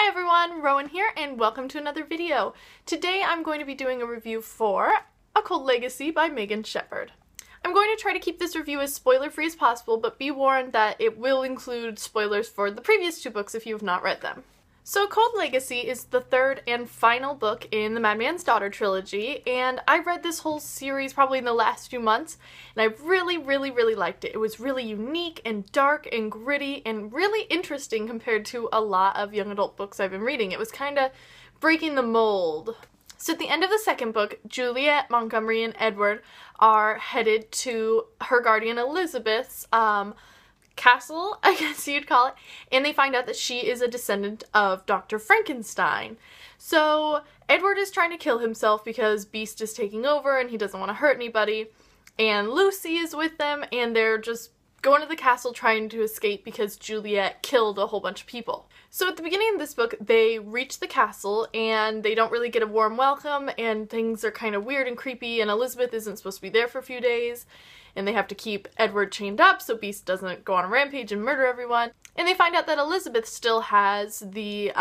Hi everyone, Rowan here and welcome to another video. Today I'm going to be doing a review for Occult Legacy by Megan Shepherd. I'm going to try to keep this review as spoiler-free as possible, but be warned that it will include spoilers for the previous two books if you have not read them. So Occult Legacy is the third and final book in the Madman's Daughter trilogy, and I read this whole series probably in the last few months, and I really liked it. It was really unique and dark and gritty and really interesting compared to a lot of young adult books I've been reading. It was kind of breaking the mold. So at the end of the second book, Juliet, Montgomery, and Edward are headed to her guardian Elizabeth's castle, I guess you'd call it, and they find out that she is a descendant of Dr. Frankenstein. So Edward is trying to kill himself because Beast is taking over and he doesn't want to hurt anybody, and Lucy is with them and they're just going to the castle trying to escape because Juliet killed a whole bunch of people. So at the beginning of this book, they reach the castle and they don't really get a warm welcome and things are kind of weird and creepy, and Elizabeth isn't supposed to be there for a few days, and they have to keep Edward chained up so Beast doesn't go on a rampage and murder everyone. And they find out that Elizabeth still has the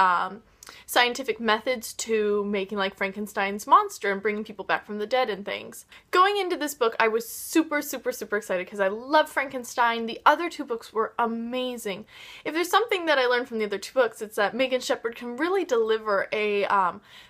scientific methods to making like Frankenstein's monster and bringing people back from the dead and things. Going into this book, I was super excited because I love Frankenstein. The other two books were amazing. If there's something that I learned from the other two books, it's that Megan Shepherd can really deliver a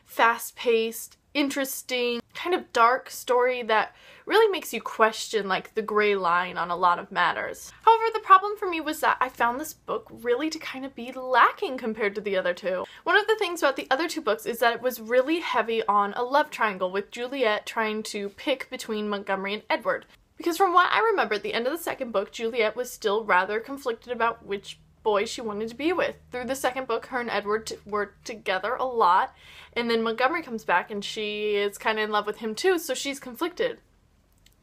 fast-paced, interesting, kind of dark story that really makes you question like the gray line on a lot of matters. However, the problem for me was that I found this book really to kind of be lacking compared to the other two. One of the things about the other two books is that it was really heavy on a love triangle, with Juliet trying to pick between Montgomery and Edward. Because from what I remember at the end of the second book, Juliet was still rather conflicted about which boy she wanted to be with. Through the second book, her and Edward were together a lot, and then Montgomery comes back and she is kind of in love with him too, so she's conflicted.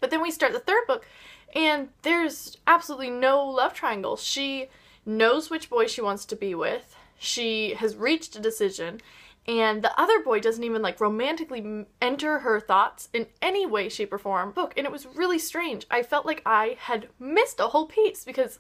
But then we start the third book and there's absolutely no love triangle. She knows which boy she wants to be with, she has reached a decision, and the other boy doesn't even like romantically enter her thoughts in any way, shape, or form. And it was really strange. I felt like I had missed a whole piece because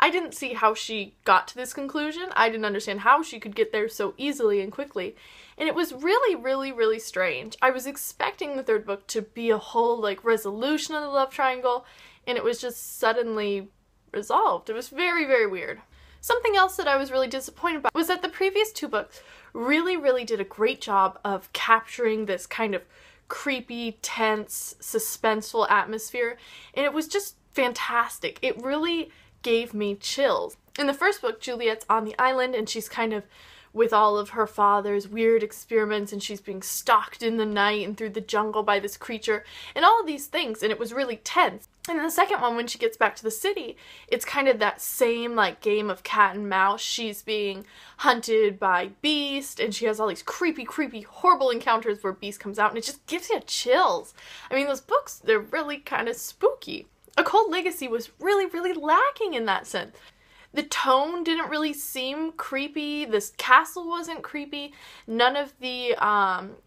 I didn't see how she got to this conclusion. I didn't understand how she could get there so easily and quickly. And it was really strange. I was expecting the third book to be a whole like resolution of the love triangle, and it was just suddenly resolved. It was very weird. Something else that I was really disappointed about was that the previous two books really did a great job of capturing this kind of creepy, tense, suspenseful atmosphere, and it was just fantastic. It really gave me chills. In the first book, Juliet's on the island and she's kind of with all of her father's weird experiments, and she's being stalked in the night and through the jungle by this creature and all of these things, and it was really tense. And in the second one, when she gets back to the city, it's kind of that same like game of cat and mouse. She's being hunted by Beast and she has all these creepy horrible encounters where Beast comes out, and it just gives you chills. I mean, those books, they're really kind of spooky. Occult Legacy was really lacking in that sense. The tone didn't really seem creepy, this castle wasn't creepy, none of the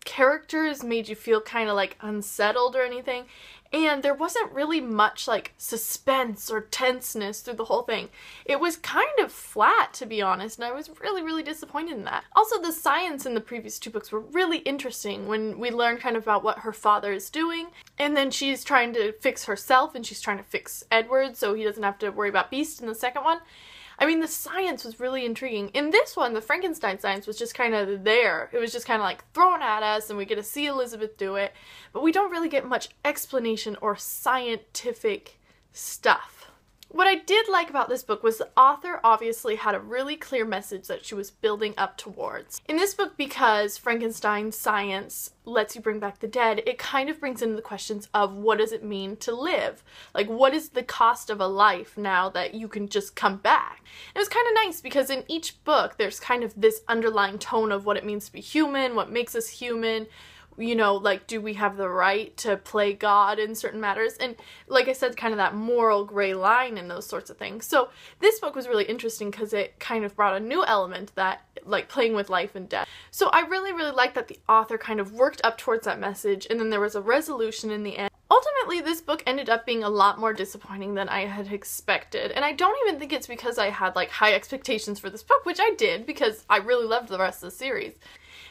characters made you feel kind of like unsettled or anything, and there wasn't really much like suspense or tenseness through the whole thing. It was kind of flat, to be honest, and I was really disappointed in that. Also, the science in the previous two books were really interesting when we learned kind of about what her father is doing, and then she's trying to fix herself and she's trying to fix Edward so he doesn't have to worry about Beast in the second one. I mean, the science was really intriguing. In this one, the Frankenstein science was just kind of there. It was just kind of like thrown at us and we get to see Elizabeth do it, but we don't really get much explanation or scientific stuff. What I did like about this book was the author obviously had a really clear message that she was building up towards. In this book, because Frankenstein's science lets you bring back the dead, it kind of brings into the questions of what does it mean to live? Like, what is the cost of a life now that you can just come back? It was kind of nice because in each book there's kind of this underlying tone of what it means to be human, what makes us human, you know, like, do we have the right to play God in certain matters? And like I said, kind of that moral gray line and those sorts of things. So this book was really interesting because it kind of brought a new element, that like playing with life and death. So I really liked that the author kind of worked up towards that message, and then there was a resolution in the end. Ultimately, this book ended up being a lot more disappointing than I had expected, and I don't even think it's because I had like high expectations for this book, which I did because I really loved the rest of the series.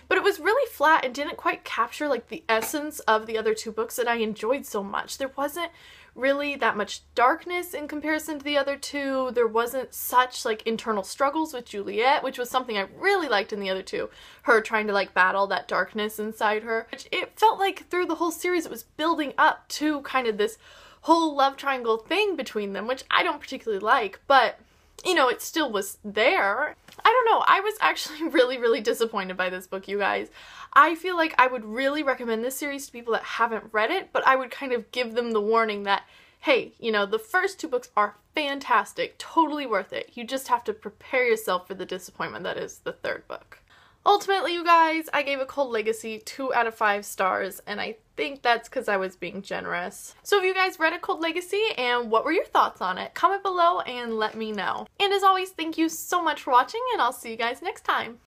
But it was really flat and didn't quite capture like the essence of the other two books that I enjoyed so much. There wasn't really that much darkness in comparison to the other two. There wasn't such like internal struggles with Juliet, which was something I really liked in the other two. Her trying to like battle that darkness inside her. It felt like through the whole series it was building up to kind of this whole love triangle thing between them, which I don't particularly like, but you know, it still was there. I don't know, I was actually really disappointed by this book, you guys. I feel like I would really recommend this series to people that haven't read it, but I would kind of give them the warning that, hey, you know, the first two books are fantastic, totally worth it. You just have to prepare yourself for the disappointment that is the third book. Ultimately, you guys, I gave A Cold Legacy 2 out of 5 stars, and I think that's because I was being generous. So if you guys read A Cold Legacy, and what were your thoughts on it? Comment below and let me know. And as always, thank you so much for watching, and I'll see you guys next time.